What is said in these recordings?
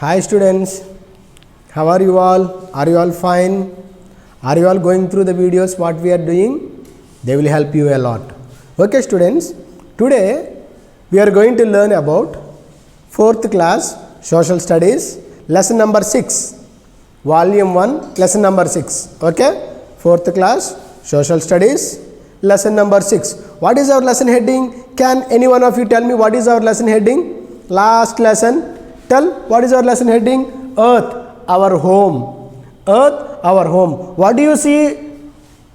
Hi students, how are you all? Are you all fine? Are you all going through the videos what we are doing? They will help you a lot. Okay students, today we are going to learn about 4th class social studies lesson number 6, volume 1 lesson number 6. Okay, 4th class social studies lesson number 6. What is our lesson heading? Can any one of you tell me what is our lesson heading? Last lesson. Tell, what is our lesson heading? Earth, our home. Earth, our home. What do you see?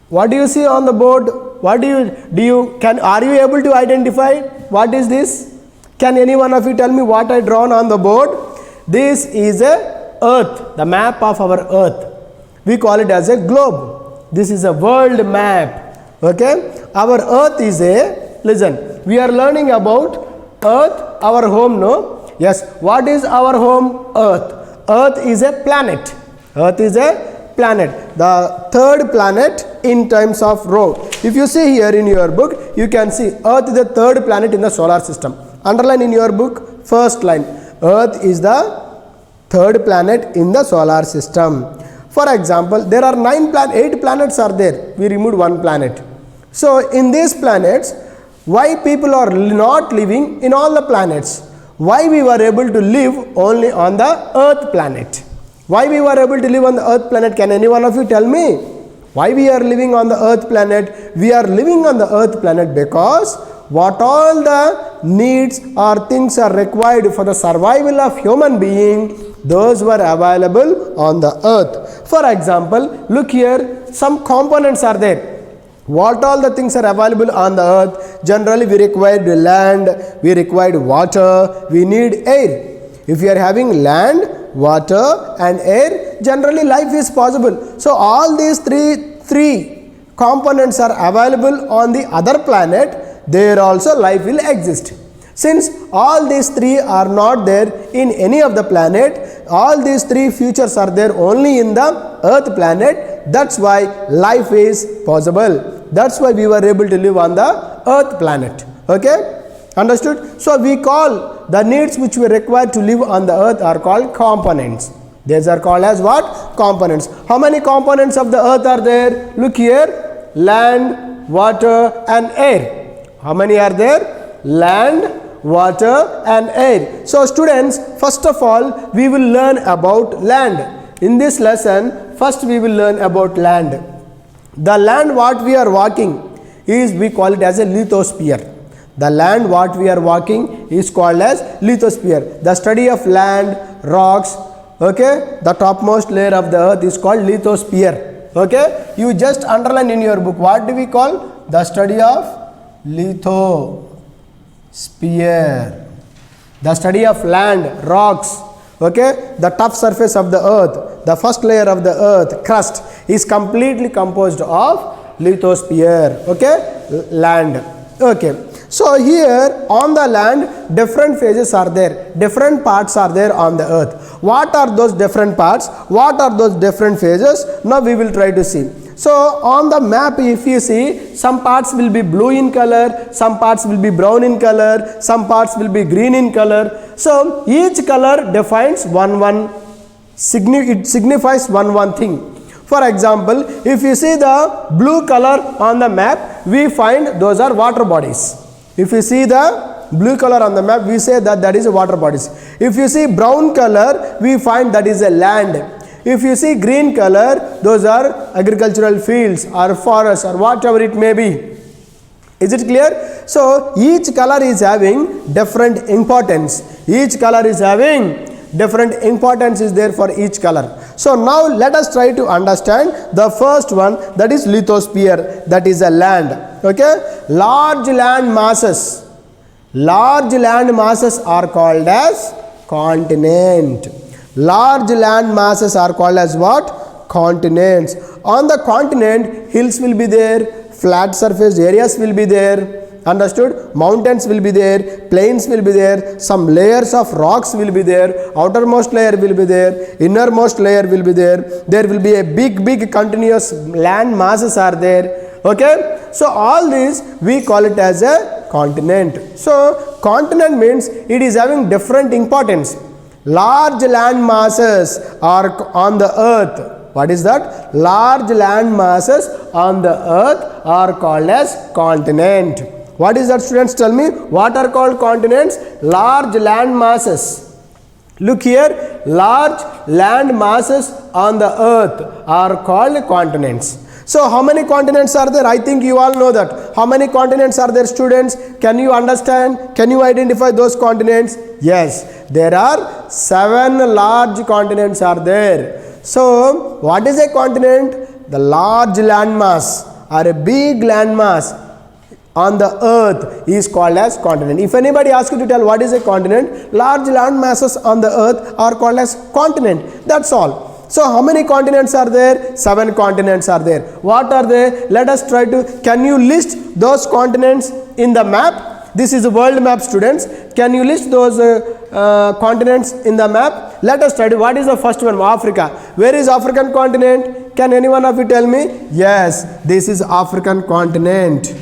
What do you see on the board? What are you able to identify? What is this? Can any one of you tell me what I drawn on the board? This is a earth, the map of our earth. We call it as a globe. This is a world map. Okay? Our earth is listen, we are learning about earth, our home, no? Yes, what is our home? Earth. Earth is a planet. Earth is a planet. The 3rd planet in terms of row. If you see here in your book, you can see Earth is the 3rd planet in the solar system. Underline in your book, first line. Earth is the 3rd planet in the solar system. For example, there are 8 planets are there. We removed 1 planet. So, in these planets, why people are not living in all the planets? Why we were able to live only on the Earth planet? Why we were able to live on the Earth planet? Can any one of you tell me? Why we are living on the Earth planet? We are living on the Earth planet because what all the needs or things are required for the survival of human being, those were available on the Earth. For example, look here, some components are there. What all the things are available on the earth? Generally we required land, we required water, we need air. If you are having land, water and air, generally life is possible. So all these three components are available on the other planet, there also life will exist. Since all these 3 are not there in any of the planet, all these 3 features are there only in the Earth planet, that's why life is possible. That's why we were able to live on the Earth planet. Okay? Understood? So we call the needs which we require to live on the Earth are called components. These are called as what? Components. How many components of the Earth are there? Look here. Land, water and air. How many are there? Land, water and air. So students, first of all we will learn about land. In this lesson, first we will learn about land. The land what we are walking is, we call it as a lithosphere. The land what we are walking is called as lithosphere. The study of land, rocks, okay, the topmost layer of the earth is called lithosphere. Okay, you just underline in your book, what do we call? The study of lithosphere. The study of land, rocks, okay, the tough surface of the earth, the first layer of the earth, crust, is completely composed of lithosphere. Okay, land. Okay, so here on the land different phases are there, different parts are there on the earth. What are those different parts? What are those different phases? Now we will try to see. So on the map if you see, some parts will be blue in color, some parts will be brown in color, some parts will be green in color. So each color defines it signifies one thing. For example, if you see the blue color on the map, we find those are water bodies. If you see the blue color on the map, we say that is a water bodies. If you see brown color, we find that is a land. If you see green color, those are agricultural fields or forests or whatever it may be. Is it clear? So each color is having different importance. Each color is having different importance is there for each color. So now let us try to understand the first one, that is lithosphere, that is a land. Okay, large land masses. Large land masses are called as continent. Large land masses are called as what? Continents. On the continent, hills will be there, flat surface areas will be there. Understood? Mountains will be there, plains will be there, some layers of rocks will be there, outermost layer will be there, innermost layer will be there. There will be a big continuous land masses are there. Okay, So all these we call it as a continent. So continent means it is having different importance. Large land masses are on the earth. What is that? Large land masses on the earth are called as continent. What is that, students? Tell me, what are called continents? Large land masses. Look here, large land masses on the earth are called continents. So how many continents are there? I think you all know that. How many continents are there, students? Can you understand? Can you identify those continents? Yes, there are 7 large continents are there. So what is a continent? The large landmass or a big landmass on the earth is called as continent. If anybody asks you to tell what is a continent, large land masses on the earth are called as continent. That's all. So how many continents are there? 7 continents are there. What are they? Let us try to, can you list those continents in the map? This is a world map, students. Can you list those continents in the map? Let us study. What is the first one? Africa. Where is African continent? Can anyone of you tell me? Yes, this is African continent.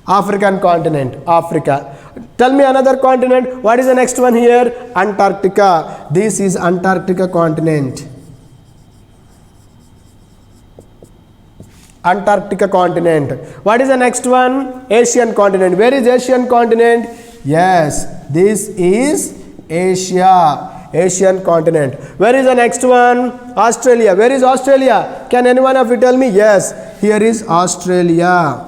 African continent, Africa. Tell me another continent. What is the next one here? Antarctica. This is Antarctica continent. Antarctica continent. What is the next one? Asian continent. Where is Asian continent? Yes, this is Asia. Asian continent. Where is the next one? Australia. Where is Australia? Can anyone of you tell me? Yes, here is Australia.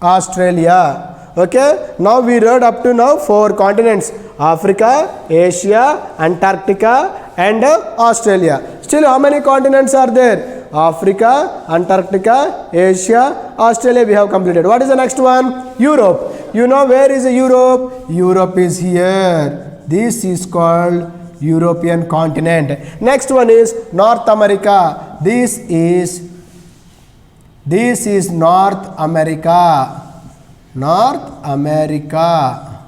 Australia. Okay, now we read up to now 4 continents: Africa, Asia, Antarctica and Australia. Still how many continents are there? Africa, Antarctica, Asia, Australia we have completed. What is the next one? Europe. You know where is Europe? Europe is here. This is called European continent. Next one is North America. This is North America. North America.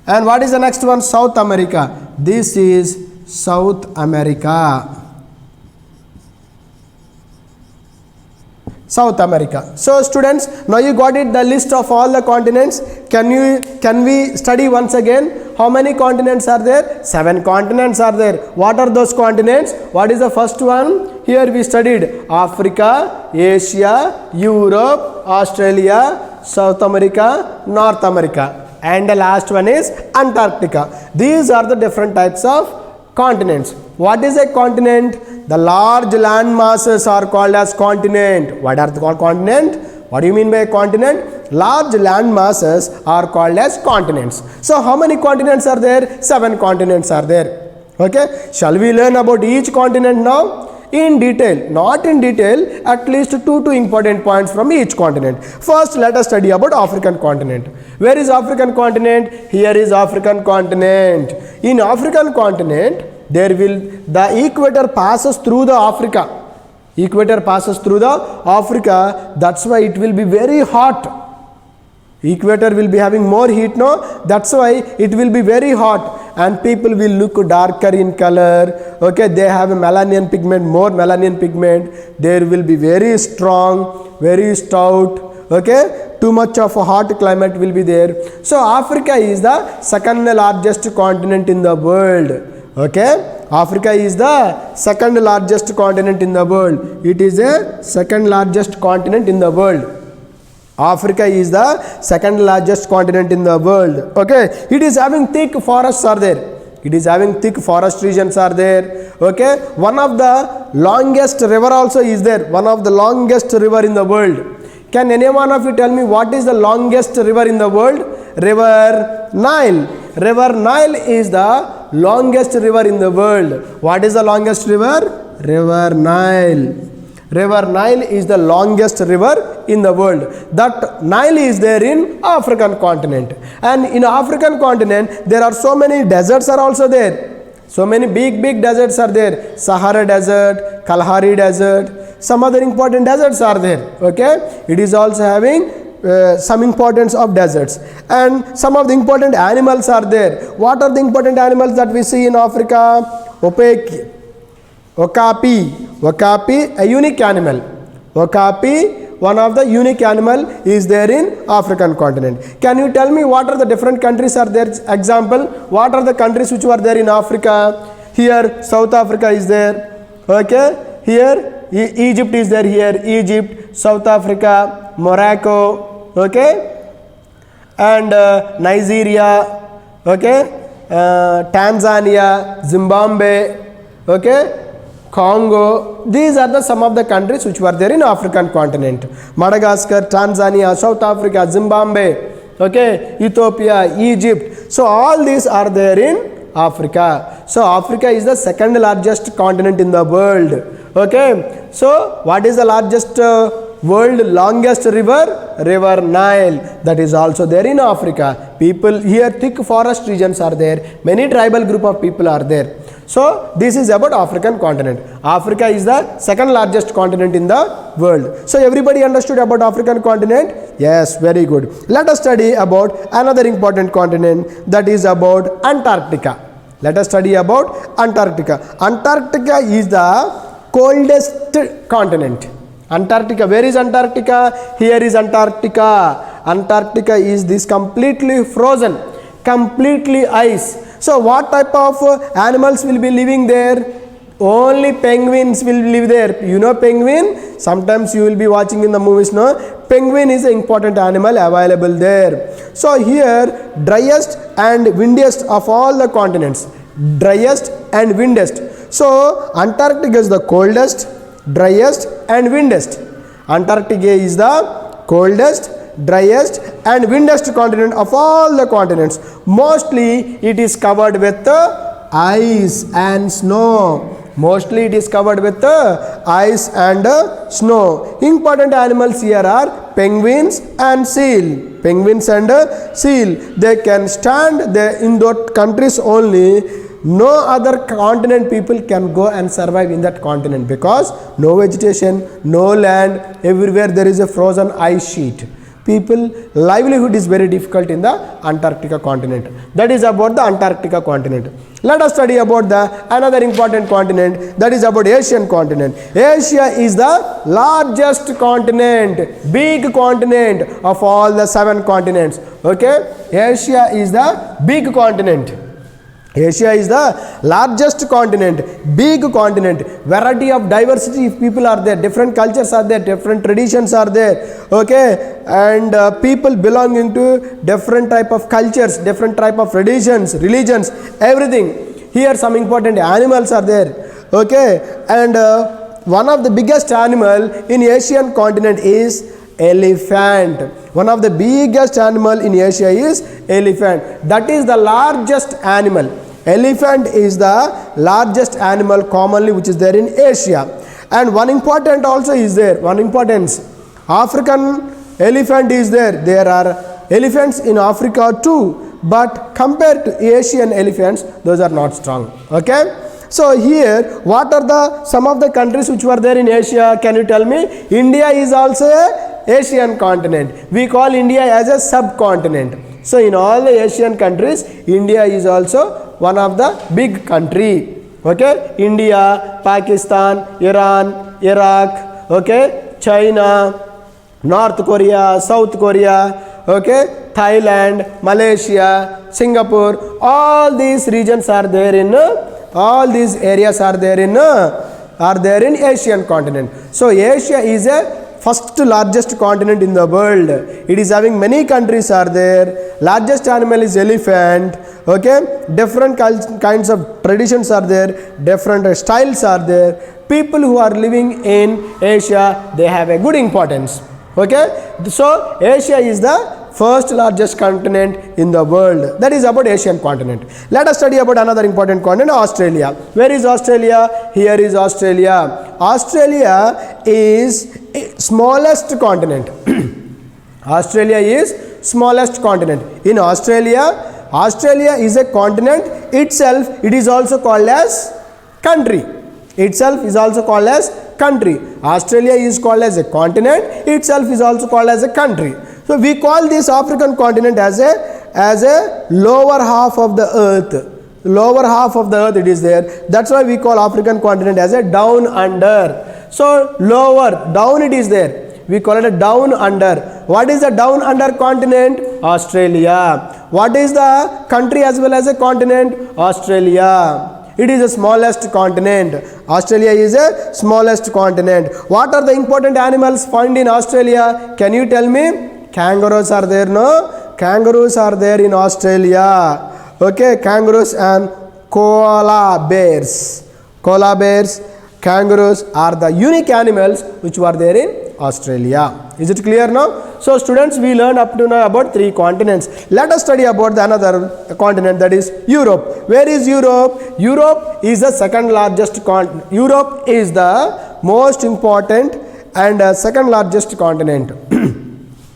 And what is the next one? South America. This is South America. South America. So students, now you got it, the list of all the continents. Can we study once again? How many continents are there? 7 continents are there. What are those continents? What is the first one? Here we studied Africa, Asia, Europe, Australia, South America, North America, and the last one is Antarctica. These are the different types of continents. What is a continent? The large land masses are called as continent. What are they called? Continent? What do you mean by a continent? Large land masses are called as continents. So how many continents are there? 7 continents are there. Okay, shall we learn about each continent now? In detail, not in detail, at least 2 important points from each continent. First, let us study about African continent. Where is African continent? Here is African continent. In African continent, the equator passes through the Africa. Equator passes through the Africa. That's why it will be very hot. Equator will be having more heat, no? That's why it will be very hot and people will look darker in color. Okay, they have a melanin pigment, more melanin pigment. There will be very strong, very stout. Okay, too much of a hot climate will be there. So Africa is the second largest continent in the world. Okay, Africa is the second largest continent in the world. It is a second largest continent in the world. Africa is the second largest continent in the world. Okay, it is having thick forests are there. It is having thick forest regions are there. Okay, one of the longest river also is there. One of the longest river in the world. Can any one of you tell me what is the longest river in the world? River Nile. River Nile is the longest river in the world. What is the longest river? River Nile. River Nile is the longest river in the world. That Nile is there in African continent. And in African continent, there are so many deserts are also there. So many big deserts are there. Sahara Desert, Kalahari Desert, some other important deserts are there. Okay, it is also having some importance of deserts, and some of the important animals are there. What are the important animals that we see in Africa? Okapi, a unique animal. Okapi, one of the unique animal is there in African continent. Can you tell me what are the different countries are there? Example, what are the countries which were there in Africa? Here South Africa is there. Okay, here Egypt is there. Here Egypt, South Africa, Morocco. Okay, and Nigeria. Okay, Tanzania, Zimbabwe. Okay, Congo. These are the some of the countries which were there in African continent. Madagascar, Tanzania, South Africa, Zimbabwe, okay, Ethiopia, Egypt. So all these are there in Africa. So Africa is the second largest continent in the world. Okay, so what is the largest world longest river? River Nile. That is also there in Africa. People here, thick forest regions are there. Many tribal group of people are there. So this is about African continent. Africa is the second largest continent in the world. So everybody understood about African continent? Yes, very good. Let us study about another important continent, that is about Antarctica. Let us study about Antarctica. Antarctica is the coldest continent. Antarctica, where is Antarctica? Here is Antarctica. Antarctica is this completely frozen, completely ice. So what type of animals will be living there? Only penguins will live there. You know penguin? Sometimes you will be watching in the movies, no? Penguin is an important animal available there. So here, driest and windiest of all the continents. Driest and windiest. So Antarctica is the coldest, driest and windiest. Antarctica is the coldest, driest and windiest continent of all the continents. Mostly it is covered with ice and snow. Mostly it is covered with ice and snow. Important animals here are penguins and seal. Penguins and seal. They can stand there in those countries only. No other continent people can go and survive in that continent because no vegetation, no land, everywhere there is a frozen ice sheet. People livelihood is very difficult in the Antarctica continent. That is about the Antarctica continent. Let us study about the another important continent, that is about Asian continent. Asia is the largest continent, big continent of all the 7 continents. Okay, Asia is the big continent. Asia is the largest continent, big continent, variety of diversity of people are there, different cultures are there, different traditions are there, okay, and people belonging to different type of cultures, different type of religions, everything. Here some important animals are there, okay, and one of the biggest animal in Asian continent is elephant. One of the biggest animal in Asia is elephant. That is the largest animal. Elephant is the largest animal commonly which is there in Asia. And one important also is there, one importance. African elephant is there. There are elephants in Africa too, but compared to Asian elephants, those are not strong. Okay. So here, what are the some of the countries which were there in Asia? Can you tell me? India is also a Asian continent. We call India as a subcontinent. So in all the Asian countries, India is also one of the big country. Okay, India, Pakistan, Iran, Iraq, okay, China, North Korea, South Korea, okay, Thailand, Malaysia, Singapore. All these regions are there in all these areas are there in Asian continent. So Asia is a first largest continent in the world. It is having many countries are there. Largest animal is elephant. Okay, different kinds of traditions are there, different styles are there. People who are living in Asia, they have a good importance. Okay, so Asia is the first largest continent in the world. That is about Asian continent. Let us study about another important continent, Australia. Where is Australia? Here is Australia. Australia is smallest continent. Australia is smallest continent. In Australia, Australia is a continent itself. It is also called as country. Itself is also called as country. Australia is called as a continent. Itself is also called as a country. So we call this African continent as a lower half of the earth. lower half of the earth it is there. That's why we call African continent as a down under. So lower, down it is there. We call it a down under. What is the down under continent? Australia. What is the country as well as a continent? Australia. It is the smallest continent. Australia is a smallest continent. What are the important animals found in Australia? Can you tell me? Kangaroos are there, no? Kangaroos are there in Australia. Okay, kangaroos and koala bears. Koala bears, kangaroos are the unique animals which were there in Australia. Is it clear now? So students, we learned up to now about 3 continents. Let us study about the another continent, that is Europe. Where is Europe? Europe is the second largest continent. Europe is the most important and second largest continent.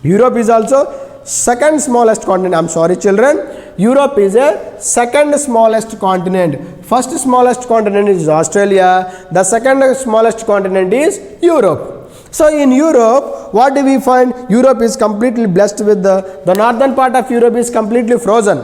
Europe is also second smallest continent. I'm sorry children. Europe is a second smallest continent. First smallest continent is Australia. The second smallest continent is Europe. So in Europe, what do we find? Europe is completely blessed with the northern part of Europe is completely frozen.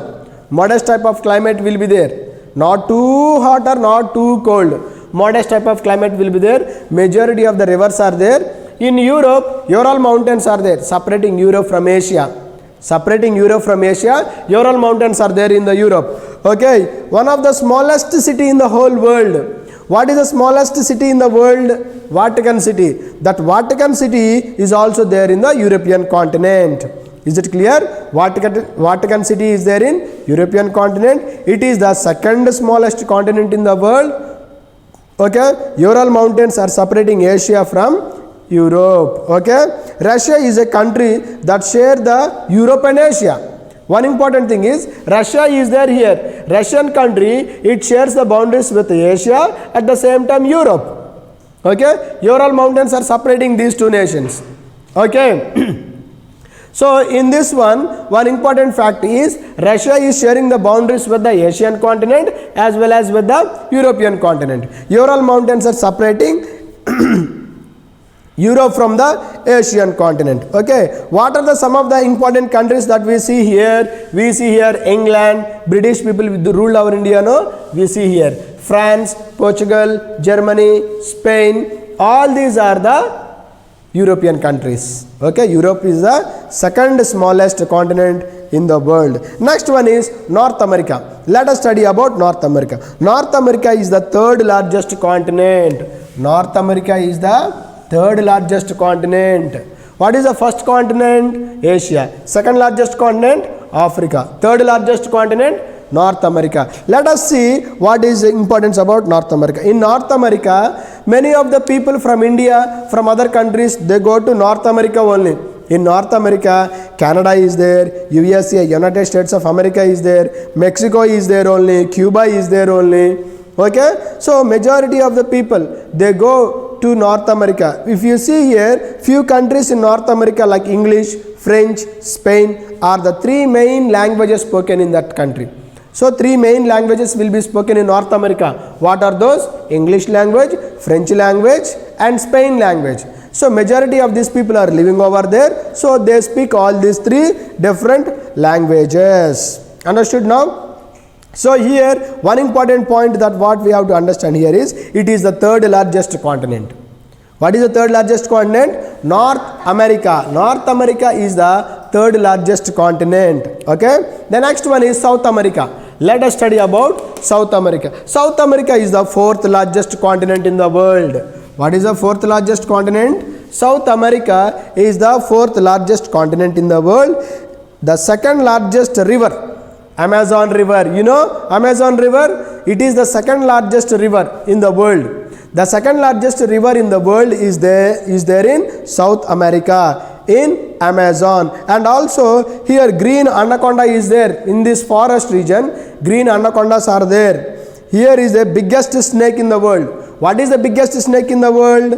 Modest type of climate will be there. Not too hot or not too cold. Modest type of climate will be there. Majority of the rivers are there. In Europe, Ural mountains are there, separating Europe from Asia. Separating Europe from Asia, Ural mountains are there in the Europe. Okay, one of the smallest city in the whole world. What is the smallest city in the world? Vatican City. That Vatican City is also there in the European continent. Is it clear? Vatican City is there in European continent. It is the second smallest continent in the world. Okay, Ural mountains are separating Asia from Europe. Okay, Russia is a country that share the Europe and Asia. One important thing is Russia is there here. Russian country, it shares the boundaries with Asia, at the same time Europe. Okay, Ural mountains are separating these two nations. Okay. So in this one important fact is Russia is sharing the boundaries with the Asian continent as well as with the European continent. Ural mountains are separating Europe from the Asian continent. Okay, what are the some of the important countries that we see here? We see here England, British people ruled our India, no? We see here France, Portugal, Germany, Spain, all these are the European countries. Okay, Europe is the second smallest continent in the world. Next one is North America. Let us study about North America. North America is the third largest continent. North America is the third largest continent. What is the first continent? Asia. Second largest continent? Africa. Third largest continent? North America. Let us see what is the importance about North America. In North America, many of the people from India, from other countries, they go to North America only. In North America, Canada is there, USA, United States of America is there, Mexico is there only, Cuba is there only. Okay, so majority of the people, they go to North America. If you see here, few countries in North America like English, French, Spain are the 3 main languages spoken in that country. So 3 main languages will be spoken in North America. What are those? English language, French language and Spain language. So majority of these people are living over there. So they speak all these 3 different languages. Understood now? So here one important point that what we have to understand here is it is the third largest continent. What is the third largest continent? North America. North America is the third largest continent. Okay. The next one is South America. Let us study about South America. South America is the 4th largest continent in the world. What is the 4th largest continent? South America is the 4th largest continent in the world. The second largest river, Amazon River. You know Amazon River? It is the second largest river in the world. The second largest river in the world is there in South America, in Amazon. And also here green anaconda is there in this forest region. Green anacondas are there. Here is the biggest snake in the world. What is the biggest snake in the world?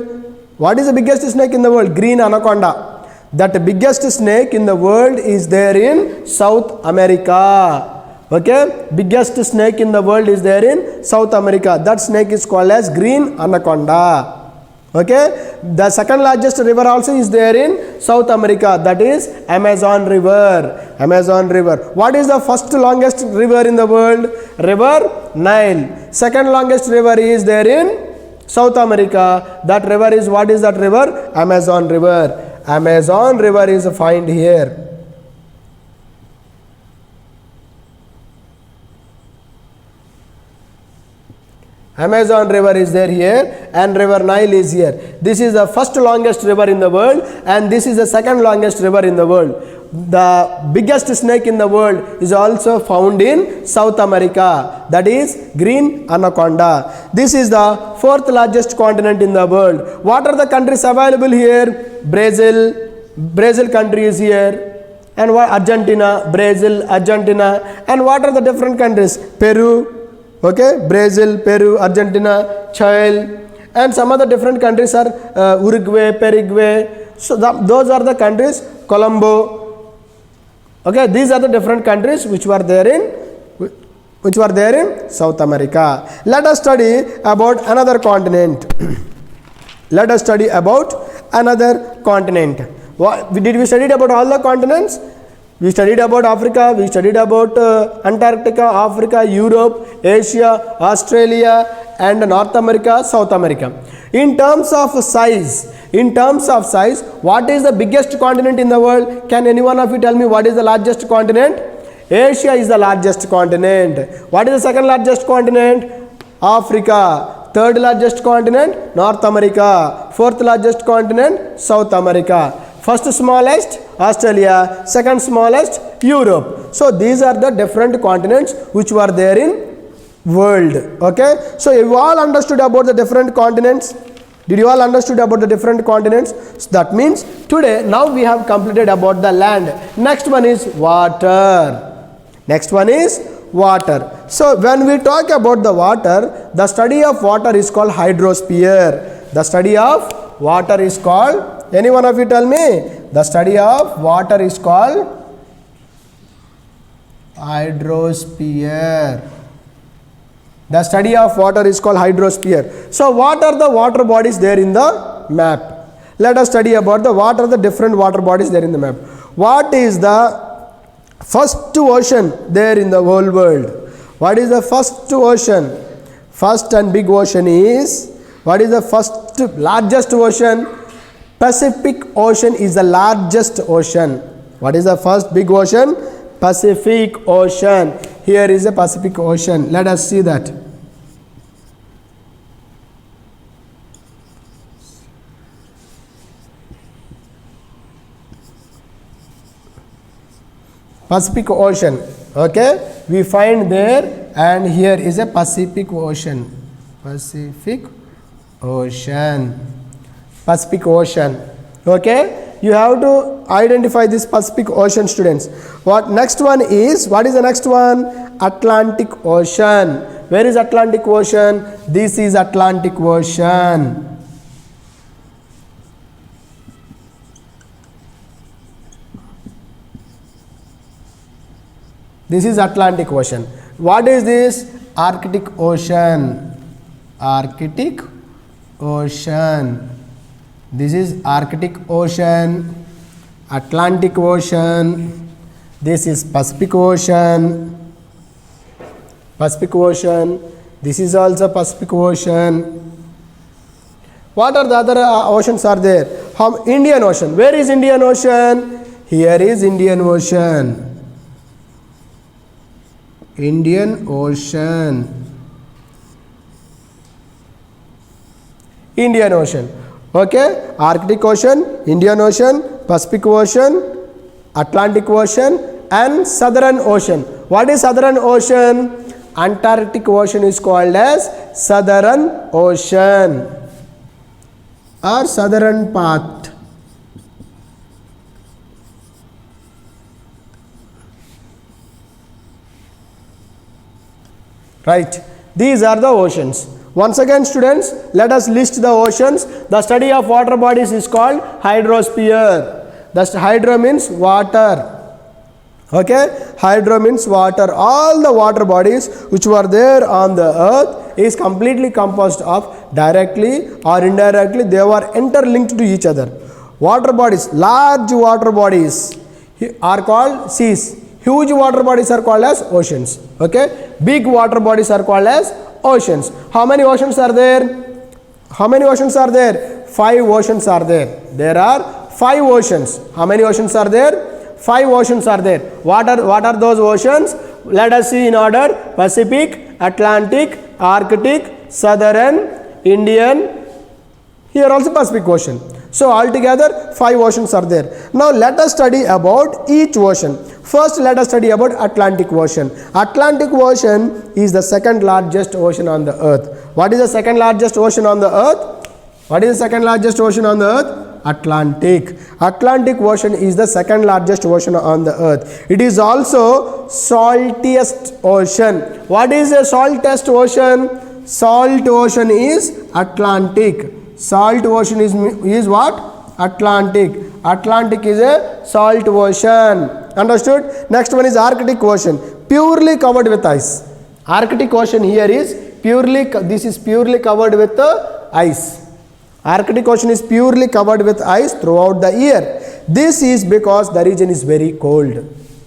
What is the biggest snake in the world? Green anaconda. That biggest snake in the world is there in South America. Okay, biggest snake in the world is there in South America. That snake is called as green anaconda. Okay, the second largest river also is there in South America, that is Amazon River. Amazon River. What is the first longest river in the world? River Nile. Second longest river is there in South America. That river is, what is that river? Amazon River. Amazon River is found here. Amazon River is there here and River Nile is here. This is the first longest river in the world and this is the second longest river in the world. The biggest snake in the world is also found in South America, that is green anaconda. This is the fourth largest continent in the world. What are the countries available here? Brazil country is here, and what? Argentina, Brazil, Argentina. And what are the different countries? Peru. Okay, Brazil, Peru, Argentina, Chile, and some other different countries are Uruguay, Paraguay. So those are the countries. Colombo. Okay, these are the different countries which were there in South America. Let us study about another continent. Let us study about another continent. Did we study about all the continents? We studied about Africa, we studied about Antarctica, Africa, Europe, Asia, Australia, and North America, South America. In terms of size, what is the biggest continent in the world? Can any one of you tell me what is the largest continent? Asia is the largest continent. What is the second largest continent? Africa. Third largest continent? North America. Fourth largest continent? South America. First smallest? Australia. Second smallest? Europe. So these are the different continents which were there in world. Okay. So you all understood about the different continents. Did you all understood about the different continents? So that means today now we have completed about the land. Next one is water. Next one is water. So when we talk about the water, the study of water is called hydrosphere. The study of water is called, any one of you tell me? The study of water is called hydrosphere. The study of water is called hydrosphere. So what are the water bodies there in the map? Let us study about what are the different water bodies there in the map. What is the first ocean there in the whole world? What is the first ocean? First and big ocean is, what is the first largest ocean? Pacific Ocean is the largest ocean. What is the first big ocean? Pacific Ocean. Here is the Pacific Ocean. Let us see that. Pacific Ocean. Okay, we find there, and here is a Pacific Ocean. Pacific Ocean. Pacific Ocean. Okay, you have to identify this Pacific Ocean, students. What next one is? What is the next one? Atlantic Ocean. Where is Atlantic Ocean? This is Atlantic Ocean. This is Atlantic Ocean. What is this? Arctic Ocean. Arctic Ocean. This is Arctic Ocean, Atlantic Ocean. This is Pacific Ocean. Pacific Ocean. This is also Pacific Ocean. What are the other oceans are there? Indian Ocean. Where is Indian Ocean? Here is Indian Ocean. Indian Ocean. Indian Ocean. Okay, Arctic Ocean, Indian Ocean, Pacific Ocean, Atlantic Ocean, and Southern Ocean. What is Southern Ocean? Antarctic Ocean is called as Southern Ocean or Southern part. Right, these are the oceans. Once again, students, let us list the oceans. The study of water bodies is called hydrosphere. The hydro means water. Okay, hydro means water. All the water bodies which were there on the earth, is completely composed of directly or indirectly they are interlinked to each other. Water bodies, large water bodies are called seas. Huge water bodies are called as oceans. Okay, big water bodies are called as oceans. How many oceans are there? How many oceans are there? 5 oceans are there. There are 5 oceans. How many oceans are there? 5 oceans are there. What are those oceans? Let us see in order: Pacific, Atlantic, Arctic, Southern, Indian. Here also Pacific Ocean. So altogether 5 oceans are there. Now let us study about each ocean. First let us study about Atlantic Ocean. Atlantic Ocean is the second largest ocean on the earth. What is the second largest ocean on the earth? What is the second largest ocean on the earth? Atlantic. Atlantic Ocean is the second largest ocean on the earth. It is also saltiest ocean. What is a saltiest ocean? Salt ocean is Atlantic. Salt ocean is what? Atlantic. Atlantic is a salt ocean. Understood? Next one is Arctic Ocean. Purely covered with ice. Arctic Ocean here is purely covered with ice. Arctic Ocean is purely covered with ice throughout the year. This is because the region is very cold.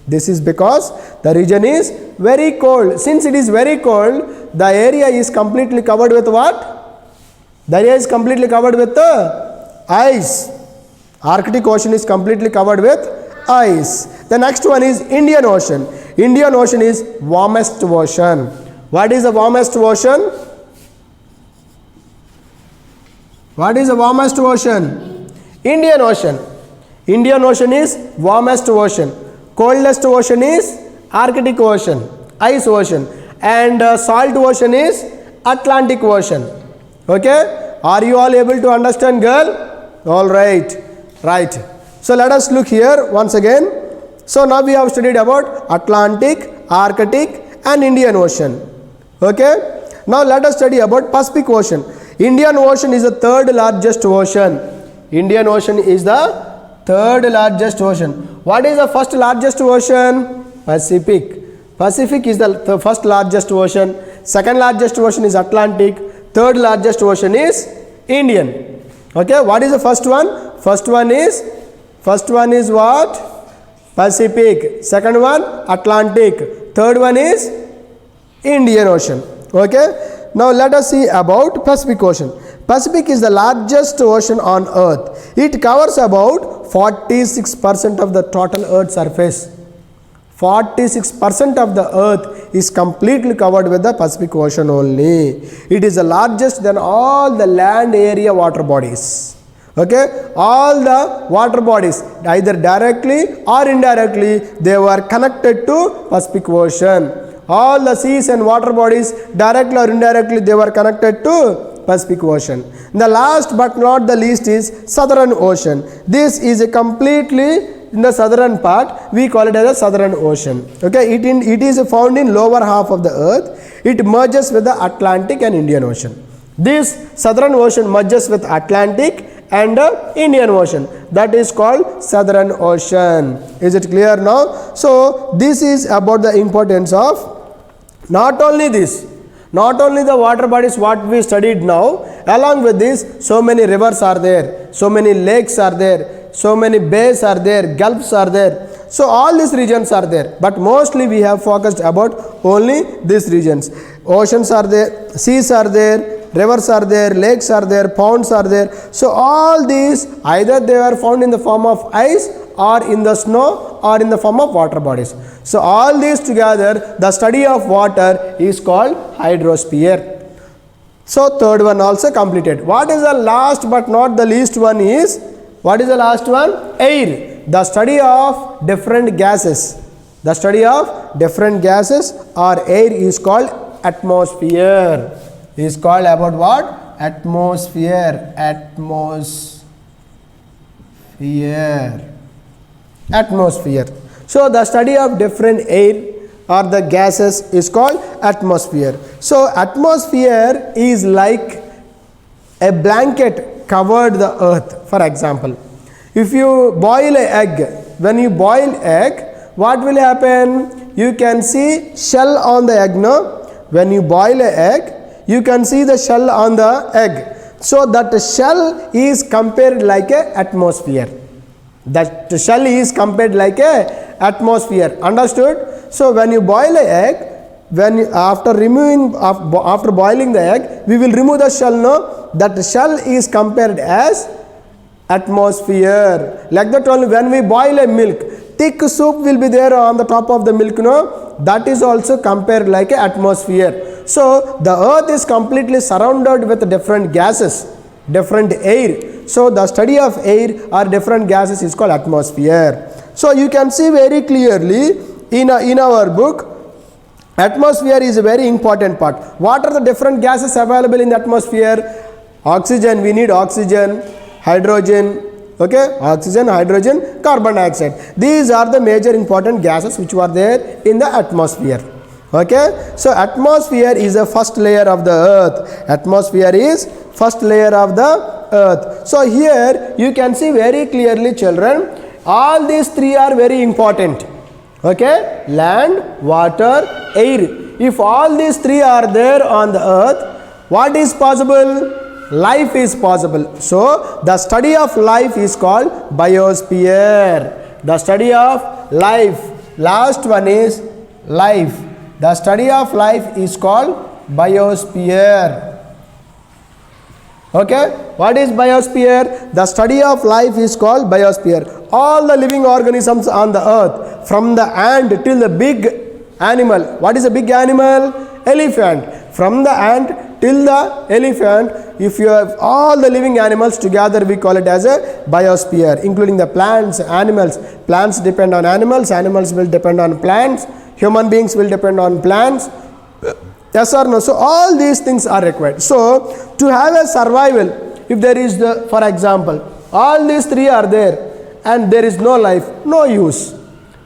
This is because the region is very cold. Since it is very cold, the area is completely covered with what? The area is completely covered with ice. Arctic Ocean is completely covered with ice. The next one is Indian Ocean. Indian Ocean is warmest ocean. What is the warmest ocean? What is the warmest ocean? Indian Ocean. Indian Ocean is warmest ocean. Coldest ocean is Arctic Ocean, ice ocean. And salt ocean is Atlantic Ocean. Okay, are you all able to understand, girl? All right, right. So let us look here once again. So now we have studied about Atlantic, Arctic and Indian Ocean. Okay, now let us study about Pacific Ocean. Indian Ocean is the third largest ocean. Indian Ocean is the third largest ocean. What is the first largest ocean? Pacific. Pacific is the first largest ocean. Second largest ocean is Atlantic. Third largest ocean is Indian. Okay, what is the first one? First one is what? Pacific. Second one Atlantic. Third one is Indian Ocean. Okay, now let us see about Pacific Ocean. Pacific is the largest ocean on earth. It covers about 46% of the total earth surface. 46% of the earth is completely covered with the Pacific Ocean only. It is the largest than all the land area water bodies. Okay, all the water bodies either directly or indirectly they were connected to Pacific Ocean. All the seas and water bodies directly or indirectly they were connected to Pacific Ocean. The last but not the least is Southern Ocean. This is a completely in the southern part, we call it as a Southern Ocean. Okay, it is found in lower half of the earth. It merges with the Atlantic and Indian Ocean. This Southern Ocean merges with Atlantic and Indian Ocean. That is called Southern Ocean. Is it clear now? So this is about the importance of not only this, not only the water bodies what we studied now, along with this so many rivers are there, so many lakes are there, so many bays are there, gulfs are there. So all these regions are there, but mostly we have focused about only these regions. Oceans are there, seas are there, rivers are there, lakes are there, ponds are there. So all these either they are found in the form of ice or in the snow or in the form of water bodies. So all these together, the study of water is called hydrosphere. So third one also completed. What is the last but not the least one is, what is the last one? Air. The study of different gases. The study of different gases or air is called atmosphere. Is called about what? Atmosphere. Atmosphere. So the study of different air or the gases is called atmosphere. So atmosphere is like a blanket covered the earth. For example, if you boil an egg, when you boil egg, what will happen? You can see shell on the egg, no? When you boil an egg, you can see the shell on the egg. So that shell is compared like a atmosphere. That shell is compared like a atmosphere. Understood? So when you boil a egg, after boiling the egg, we will remove the shell. No, that shell is compared as atmosphere. Like that only when we boil a milk, thick soup will be there on the top of the milk. No, that is also compared like a atmosphere. So the earth is completely surrounded with different gases, different air. So the study of air or different gases is called atmosphere. So you can see very clearly in our book, atmosphere is a very important part. What are the different gases available in the atmosphere? Oxygen, we need oxygen, hydrogen, okay, oxygen, hydrogen, carbon dioxide. These are the major important gases which were there in the atmosphere. Okay, so atmosphere is the first layer of the earth. Atmosphere is first layer of the earth. So here you can see very clearly, children, all these three are very important. Okay, land, water, air. If all these three are there on the earth, what is possible? Life is possible. So the study of life is called biosphere. The study of life. Last one is life. The study of life is called biosphere. Okay, what is biosphere? The study of life is called biosphere. All the living organisms on the earth, from the ant till the big animal. What is a big animal? Elephant. From the ant till the elephant, if you have all the living animals together, we call it as a biosphere, including the plants, animals. Plants depend on animals, animals will depend on plants, human beings will depend on plants. Yes or no? So all these things are required. So to have a survival, if there is the, for example, all these three are there and there is no life, no use.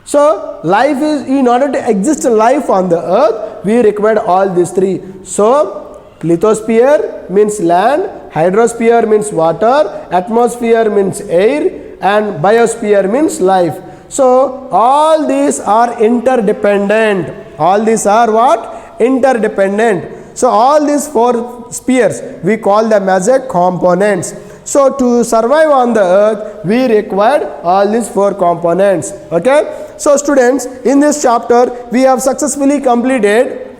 So life is, in order to exist life on the earth, we require all these three. So lithosphere means land, hydrosphere means water, atmosphere means air, and biosphere means life. So all these are interdependent. All these are what? Interdependent. So all these four spheres, we call them as a components. So to survive on the earth, we required all these four components. Okay. So students, in this chapter, we have successfully completed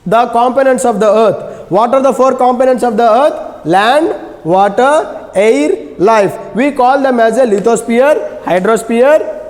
the components of the earth. What are the four components of the earth? Land, water, air, life. We call them as a lithosphere, hydrosphere,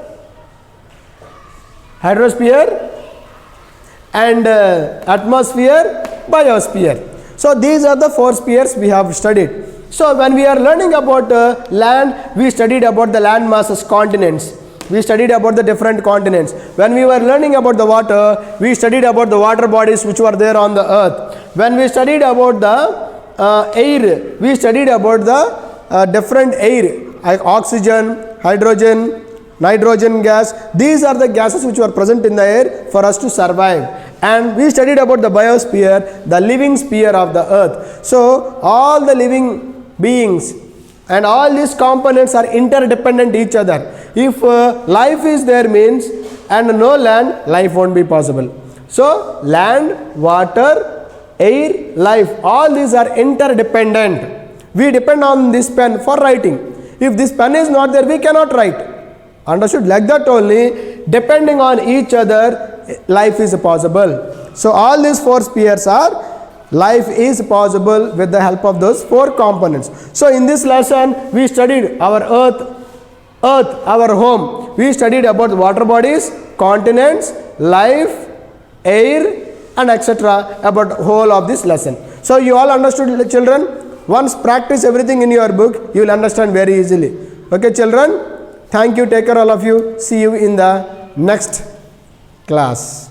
and atmosphere, biosphere. So these are the four spheres we have studied. So when we are learning about land, we studied about the land masses, continents. We studied about the different continents. When we were learning about the water, we studied about the water bodies which were there on the earth. When we studied about the air, we studied about the different air, like oxygen, hydrogen, nitrogen gas. These are the gases which were present in the air for us to survive. And we studied about the biosphere, the living sphere of the earth. So all the living beings and all these components are interdependent each other. If life is there means, and no land, life won't be possible. So land, water, air, life, all these are interdependent. We depend on this pen for writing. If this pen is not there, we cannot write. Understood? Like that only, depending on each other, life is possible. So all these four spheres are, life is possible with the help of those four components. So in this lesson, we studied our earth, our home. We studied about the water bodies, continents, life, air, and etc. about whole of this lesson. So you all understood, children? Once practice everything in your book, you will understand very easily. Okay, children? Thank you. Take care, all of you. See you in the next class.